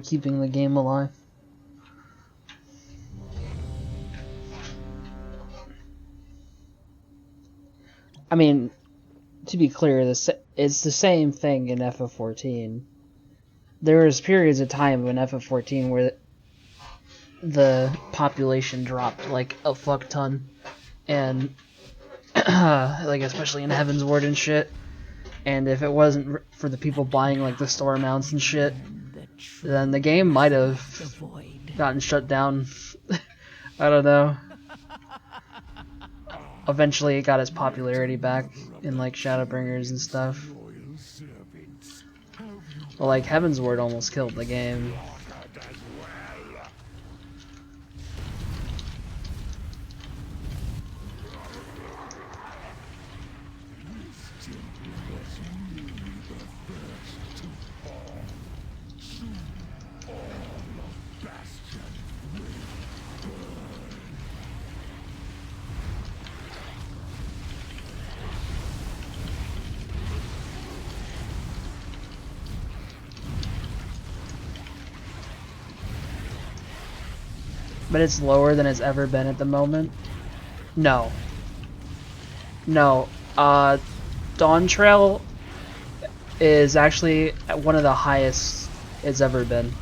keeping the game alive. I mean, to be clear, it's the same thing in FF14. There was periods of time in FF14 where the population dropped like a fuck ton, and like especially in Heaven's Ward and shit. And if it wasn't for the people buying like the store mounts and shit, then the game might have gotten shut down. I don't know. Eventually it got its popularity back in like Shadowbringers and stuff. But like Heaven's Ward almost killed the game. But it's lower than it's ever been at the moment. No. No. Dawn Trail is actually one of the highest it's ever been.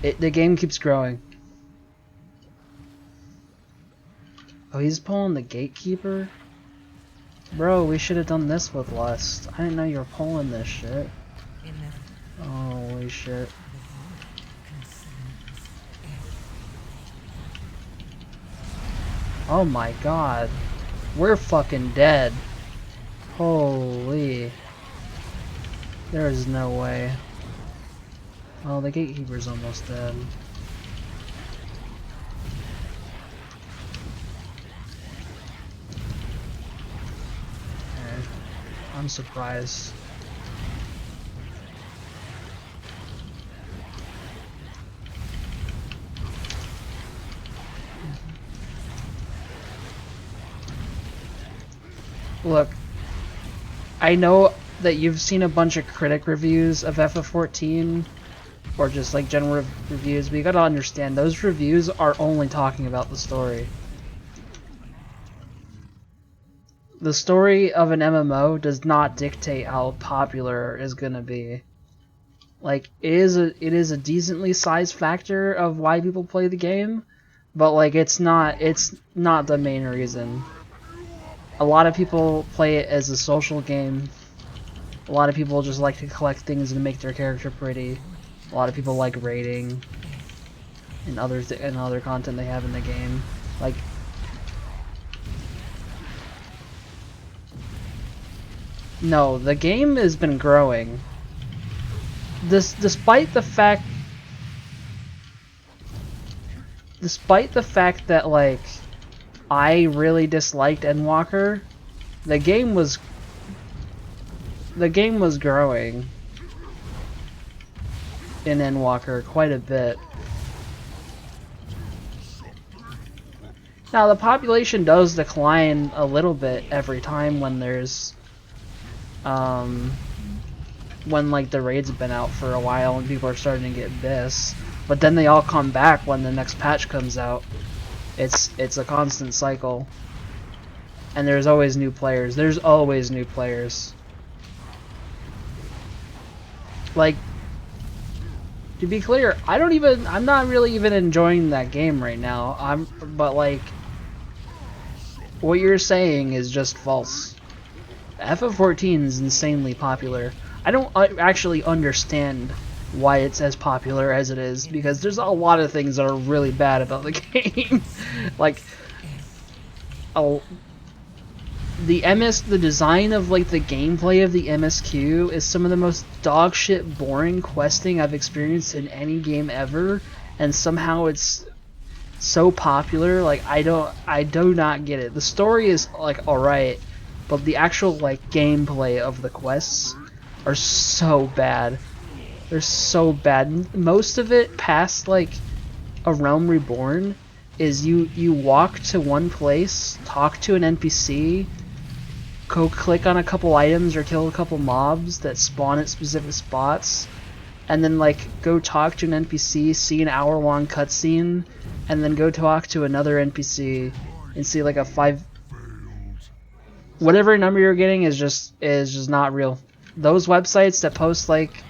The game keeps growing. Oh, he's pulling the Gatekeeper? Bro, we should have done this with Lust. I didn't know you were pulling this shit. Holy shit. Oh my god. We're fucking dead. Holy. There is no way. Oh, the Gatekeeper's almost dead. Okay. I'm surprised. Look, I know that you've seen a bunch of critic reviews of FF14, or just like general reviews, but you gotta understand, those reviews are only talking about the story. The story of an MMO does not dictate how popular it's gonna be. Like, it is a decently sized factor of why people play the game, but like it's not the main reason. A lot of people play it as a social game. A lot of people just like to collect things and make their character pretty. A lot of people like raiding and other content they have in the game. Like, no, the game has been growing. Despite the fact that like I really disliked Endwalker, the game was growing in Endwalker quite a bit. Now the population does decline a little bit every time when there's when like the raids have been out for a while and people are starting to get bis, but then they all come back when the next patch comes out. It's a constant cycle. And there's always new players. There's always new players. Like, to be clear, I'm not really even enjoying that game right now. But like, what you're saying is just false. FF14 is insanely popular. I don't actually understand why it's as popular as it is, because there's a lot of things that are really bad about the game. Like, the design of like the gameplay of the MSQ is some of the most dogshit boring questing I've experienced in any game ever, and somehow it's so popular. Like, I do not get it. The story is like alright, but the actual like gameplay of the quests are so bad. They're so bad. Most of it past like a Realm Reborn is you walk to one place, talk to an NPC, go click on a couple items or kill a couple mobs that spawn at specific spots, and then like go talk to an NPC, see an hour-long cutscene, and then go talk to another NPC and see like a 5. Whatever number you're getting is just not real. Those websites that post like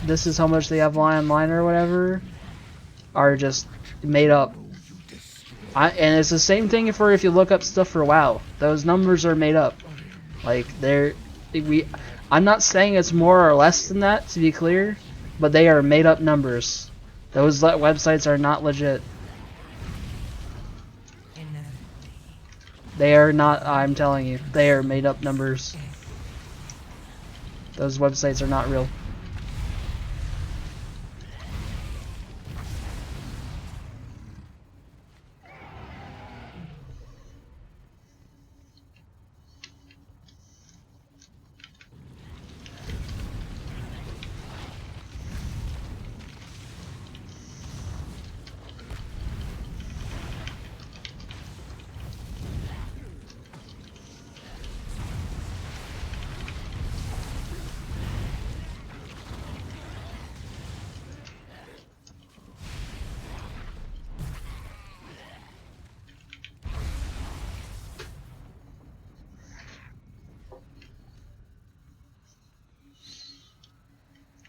this is how much they have online or whatever are just made up. And it's the same thing for if you look up stuff for WoW. Those numbers are made up. Like I'm not saying it's more or less than that, to be clear, but they are made up numbers. Those websites are not legit. They are not, I'm telling you, they are made up numbers. Those websites are not real.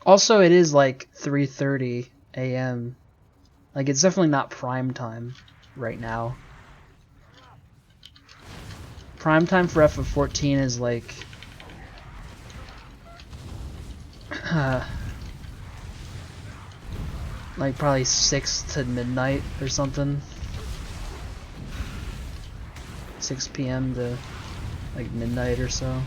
Also, it is like 3:30 a.m. Like, it's definitely not prime time right now. Prime time for FF14 is like like probably 6 to midnight or something. 6 p.m. to like midnight or so.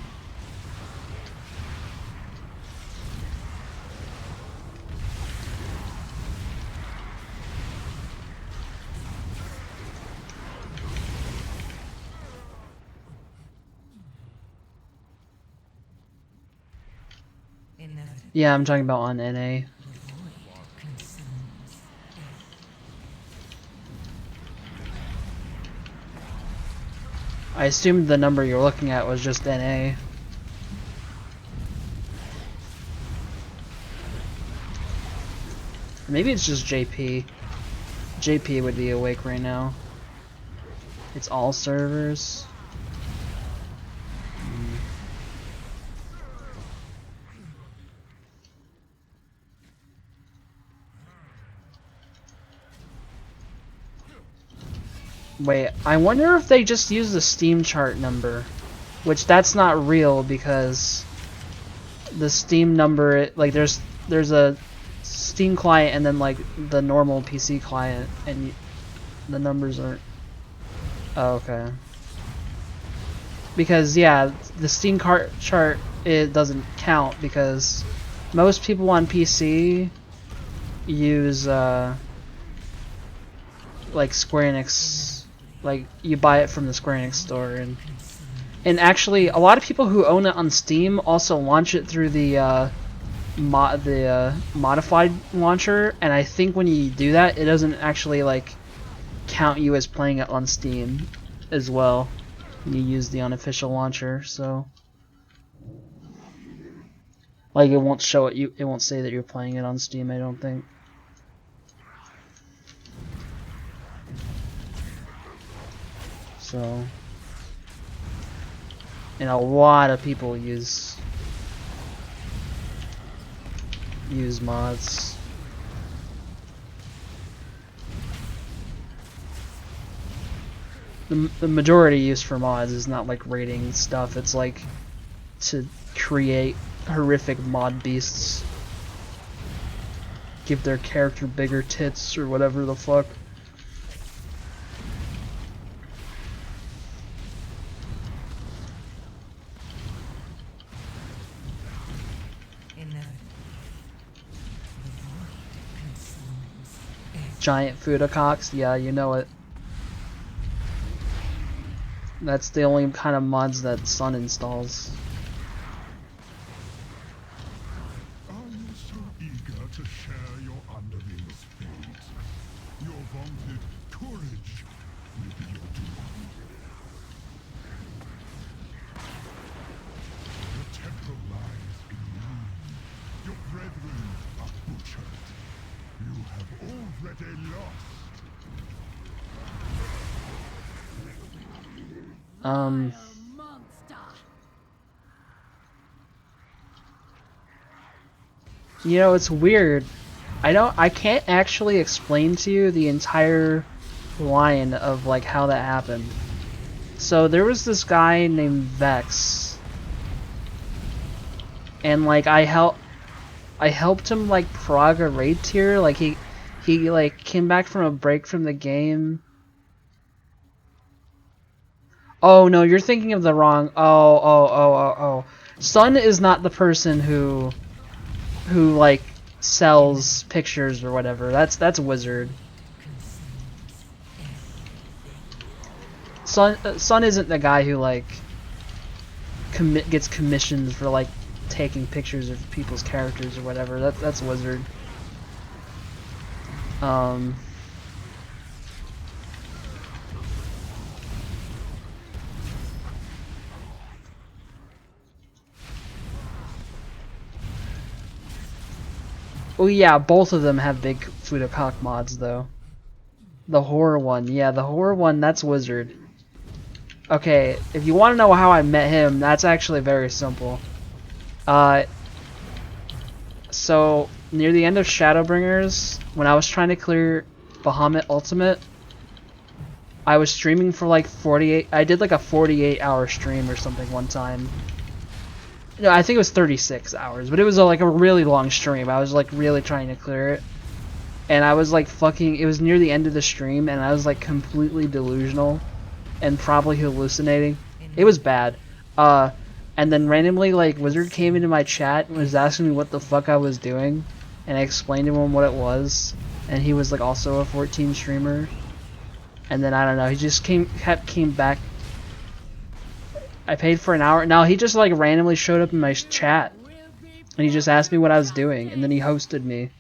Yeah, I'm talking about on NA. I assumed the number you're looking at was just NA. Maybe it's just JP. JP would be awake right now. It's all servers. Wait, I wonder if they just use the Steam chart number, which that's not real because the Steam number, like there's a Steam client and then like the normal PC client, and the numbers aren't. Oh, okay. Because yeah, the Steam chart, it doesn't count because most people on PC use like Square Enix. Like, you buy it from the Square Enix store, and actually, a lot of people who own it on Steam also launch it through the modified launcher, and I think when you do that, it doesn't actually, like, count you as playing it on Steam as well. You use the unofficial launcher, so... Like, it won't show it, it won't say that you're playing it on Steam, I don't think. So, and a lot of people use mods. The majority used for mods is not like rating stuff, it's like to create horrific mod beasts. Give their character bigger tits or whatever the fuck. Giant Fudacocks, yeah, you know it. That's the only kind of mods that Sun installs. Are you so eager to share your underling's fate? Your vaunted courage will be your doom. Um, you know, it's weird. I can't actually explain to you the entire line of like how that happened. So there was this guy named Vex, and like I helped him like prog a raid tier. Like he like came back from a break from the game. Oh no, you're thinking of the wrong. Oh. Sun is not the person who like sells pictures or whatever. That's Wizard. Sun isn't the guy who like gets commissions for like taking pictures of people's characters or whatever. That's Wizard. Oh yeah, both of them have big Fudocock mods though. The horror one, yeah, the horror one, that's Wizard. Okay, if you want to know how I met him, that's actually very simple. So near the end of Shadowbringers, when I was trying to clear Bahamut Ultimate, I was streaming for like 48. I did like a 48-hour stream or something one time. No, I think it was 36 hours, but it was like a really long stream. I was like really trying to clear it. And I was like fucking, it was near the end of the stream, and I was like completely delusional and probably hallucinating. It was bad. And then randomly, like, Wizard came into my chat and was asking me what the fuck I was doing, and I explained to him what it was, and he was like also a 14 streamer. And then I don't know, he just came back. I paid for an hour. No, he just like randomly showed up in my chat, and he just asked me what I was doing, and then he hosted me.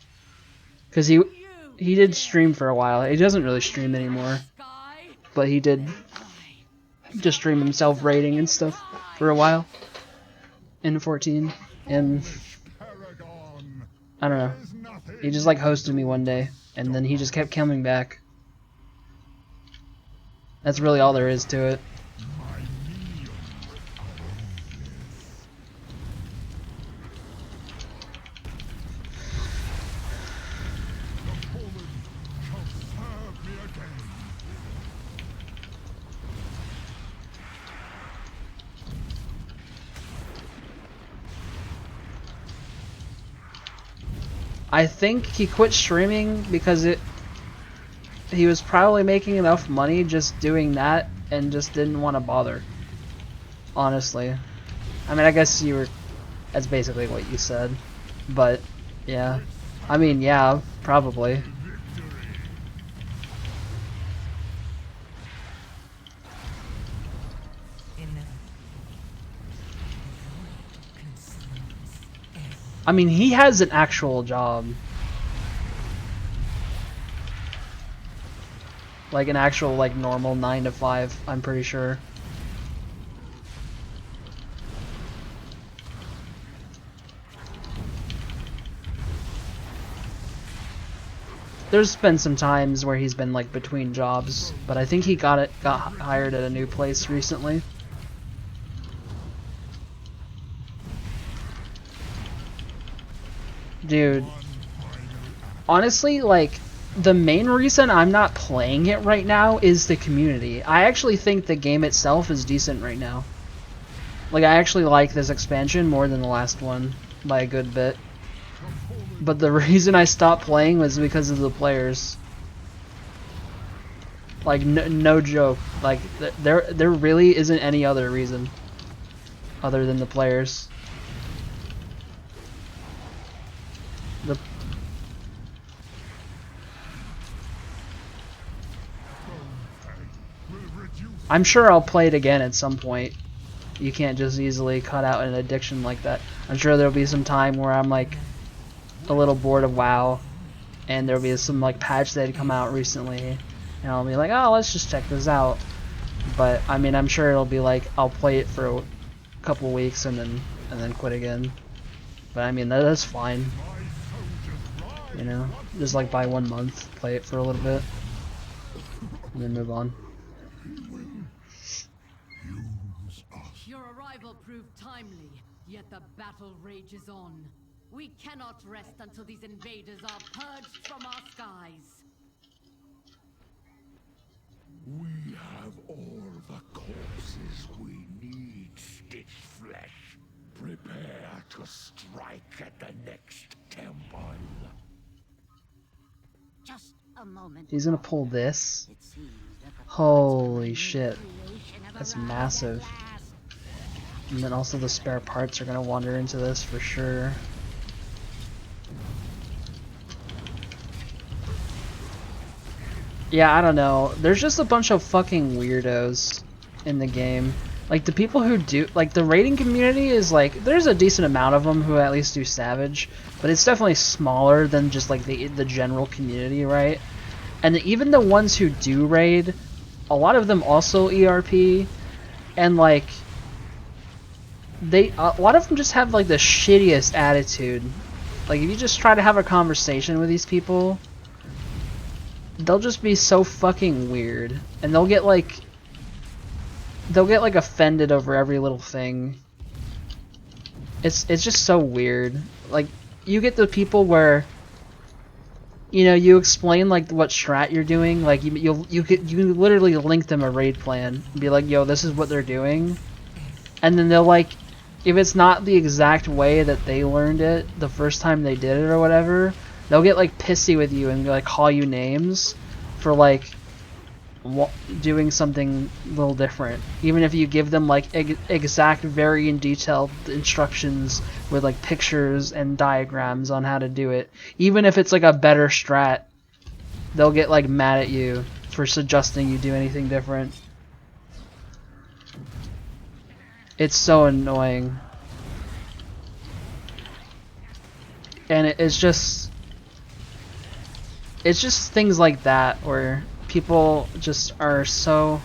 Cause he did stream for a while. He doesn't really stream anymore, but he did just stream himself raiding and stuff for a while in 14. And I don't know. He just like hosted me one day, and then he just kept coming back. That's really all there is to it. I think he quit streaming because he was probably making enough money just doing that and just didn't want to bother. Honestly. I mean, I guess that's basically what you said. But, yeah. I mean, yeah, probably. I mean, he has an actual job. Like an actual, like, normal 9 to 5, I'm pretty sure. There's been some times where he's been, like, between jobs, but I think he got hired at a new place recently. Dude, honestly, like, the main reason I'm not playing it right now is the community. I actually think the game itself is decent right now. Like, I actually like this expansion more than the last one by a good bit. But the reason I stopped playing was because of the players. Like, no joke. Like, there really isn't any other reason other than the players. I'm sure I'll play it again at some point. You can't just easily cut out an addiction like that. I'm sure there'll be some time where I'm like a little bored of WoW, and there'll be some like patch that had come out recently, and I'll be like, oh, let's just check this out. But I mean, I'm sure it'll be like I'll play it for a couple weeks and then quit again. But I mean, that's fine. You know, just like buy 1 month, play it for a little bit, and then move on. You proved timely, yet the battle rages on. We cannot rest until these invaders are purged from our skies. We have all the corpses we need, Stitch Flesh. Prepare to strike at the next temple. Just a moment. He's gonna pull this. It seems that the Holy shit. creation have That's arrived massive. at last. And then also the spare parts are gonna wander into this for sure. Yeah, I don't know. There's just a bunch of fucking weirdos in the game. Like, the people who do, like, the raiding community is like, there's a decent amount of them who at least do Savage, but it's definitely smaller than just like the general community, right? And even the ones who do raid, a lot of them also ERP, and like, a lot of them just have like the shittiest attitude. Like, if you just try to have a conversation with these people, they'll just be so fucking weird, and they'll get like offended over every little thing. It's just so weird. Like, you get the people where, you know, you explain like what strat you're doing, like you literally link them a raid plan and be like, yo, this is what they're doing, and then they'll like, if it's not the exact way that they learned it the first time they did it or whatever, they'll get like pissy with you and like call you names for like doing something a little different, even if you give them like exact, very in detailed instructions with like pictures and diagrams on how to do it. Even if it's like a better strat, they'll get like mad at you for suggesting you do anything different. It's so annoying, and it's just things like that where people just are so,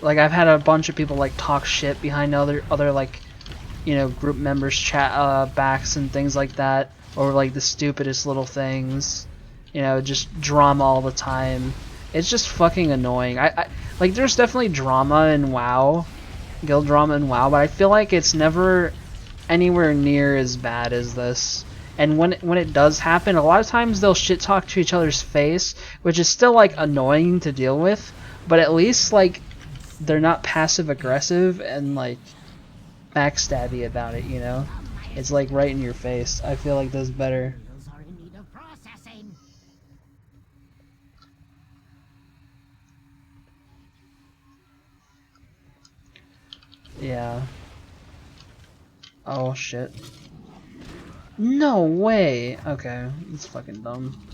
like, I've had a bunch of people like talk shit behind other like, you know, group members chat backs and things like that, or like the stupidest little things, you know, just drama all the time. It's just fucking annoying. I like, there's definitely drama in WoW, guild drama in WoW, but I feel like it's never anywhere near as bad as this. And when it does happen, a lot of times they'll shit talk to each other's face, which is still like annoying to deal with, but at least like they're not passive aggressive and like backstabby about it, you know? It's like right in your face. I feel like that's better. Those are in need of processing. Yeah. Oh shit. No way! Okay, that's fucking dumb.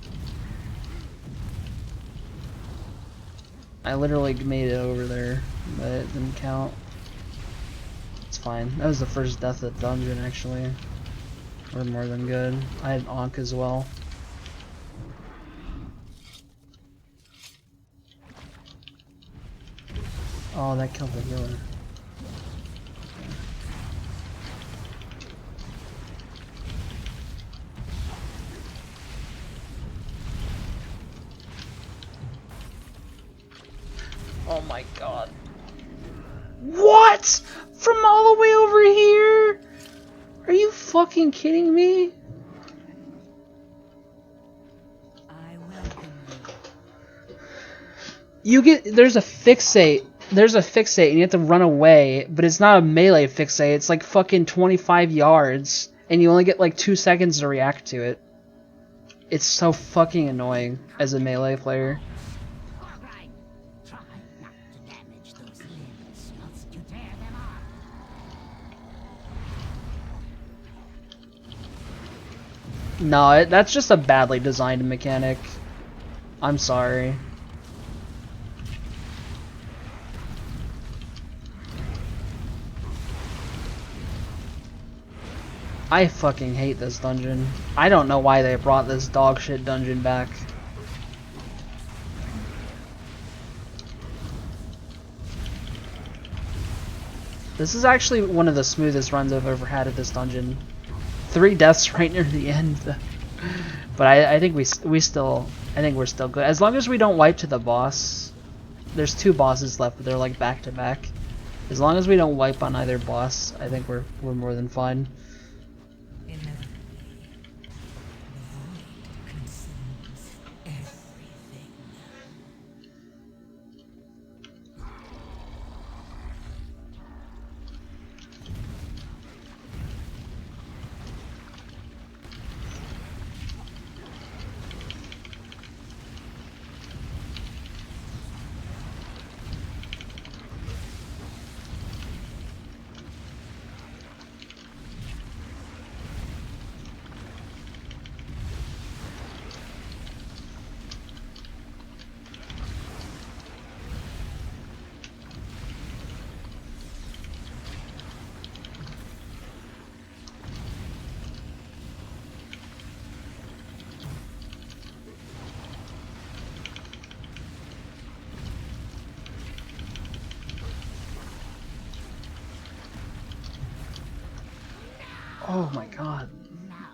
I literally made it over there, but it didn't count. It's fine. That was the first death of the dungeon, actually. We're more than good. I had Ankh as well. Oh, that killed the healer. Oh my god. What? From all the way over here? Are you fucking kidding me? I welcome There's a fixate. There's a fixate and you have to run away, but it's not a melee fixate. It's like fucking 25 yards and you only get like 2 seconds to react to it. It's so fucking annoying as a melee player. No, that's just a badly designed mechanic. I'm sorry. I fucking hate this dungeon. I don't know why they brought this dog shit dungeon back. This is actually one of the smoothest runs I've ever had at this dungeon. 3 deaths right near the end, but I think we're still good as long as we don't wipe to the boss. There's 2 bosses left, but they're like back to back. As long as we don't wipe on either boss, I think we're more than fine. Oh my god,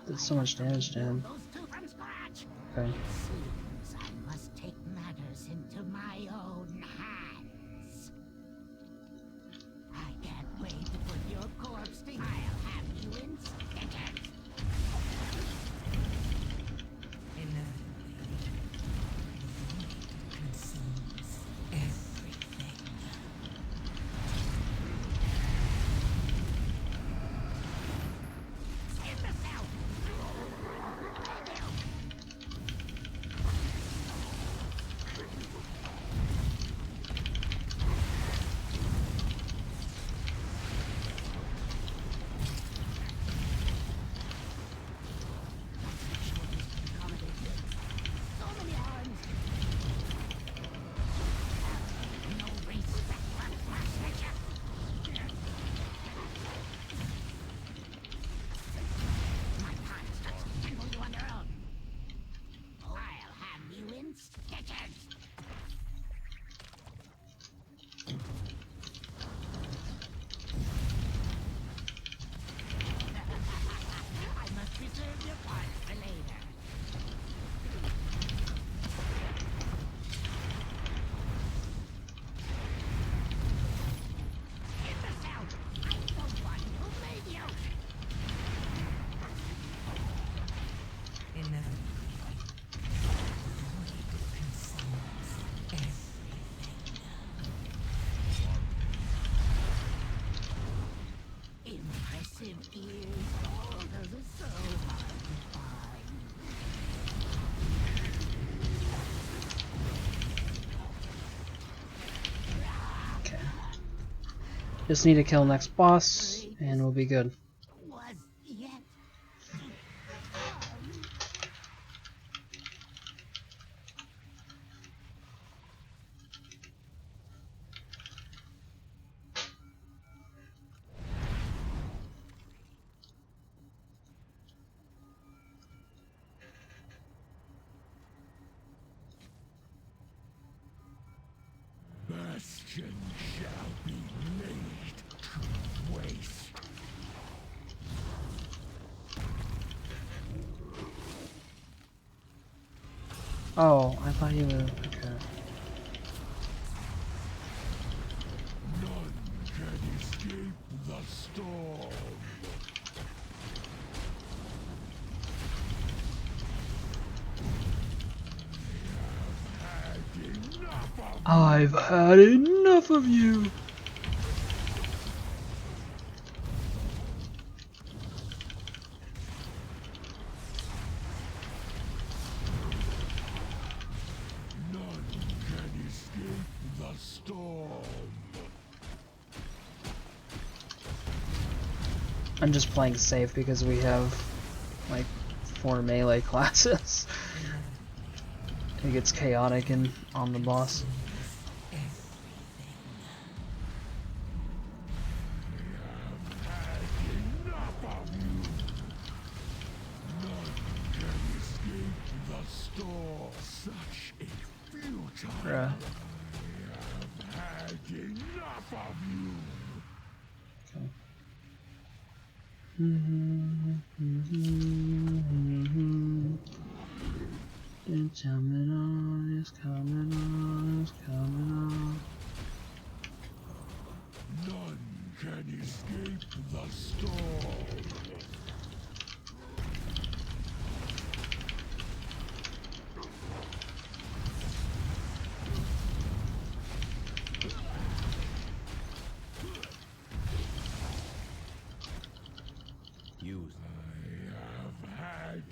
did so much damage to him. Those two from scratch. Okay. Seems I must take matters into my own hands. I can't wait to put your corpse to. I'll have you in stitches. Just need to kill next boss, and we'll be good. Was yet Bastion shall be laid to waste. Oh, I thought you were... okay. None can escape the storm. I've had enough of you! None can escape the storm. I'm just playing safe because we have, like, 4 melee classes. It gets chaotic on the boss. Such a futile. Bruh. I have had enough of you. It's coming on, it's coming on, it's coming on. None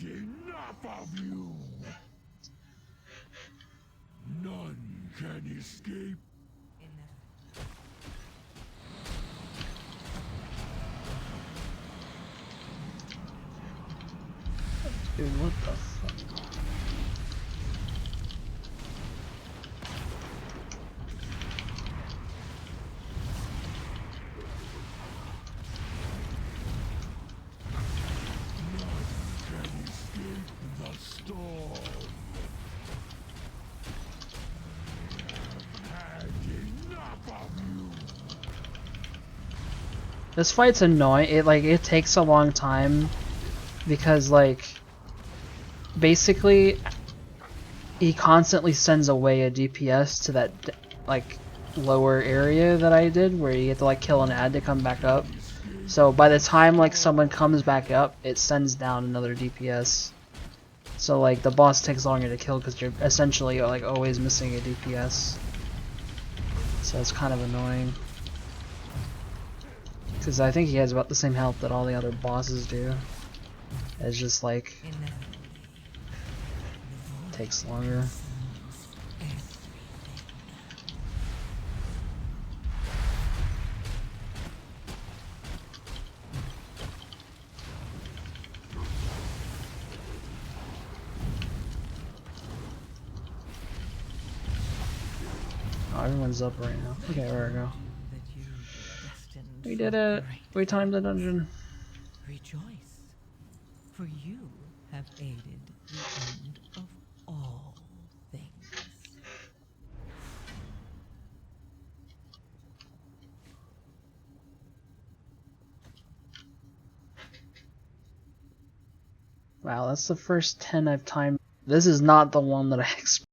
enough of you! None can escape. Dude, what the fuck? The storm. Had enough of you. This fight's annoying. It takes a long time because basically he constantly sends away a DPS to that lower area that I did where you have to kill an ad to come back up. So by the time someone comes back up, it sends down another DPS. So the boss takes longer to kill because you're essentially always missing a DPS. So it's kind of annoying. Because I think he has about the same health that all the other bosses do. It's just takes longer. Oh, everyone's up right now. Okay, there we go. We did it! We timed the dungeon. Rejoice, for you have aided the end of all things. Wow, that's the first 10 I've timed. This is not the one that I expected.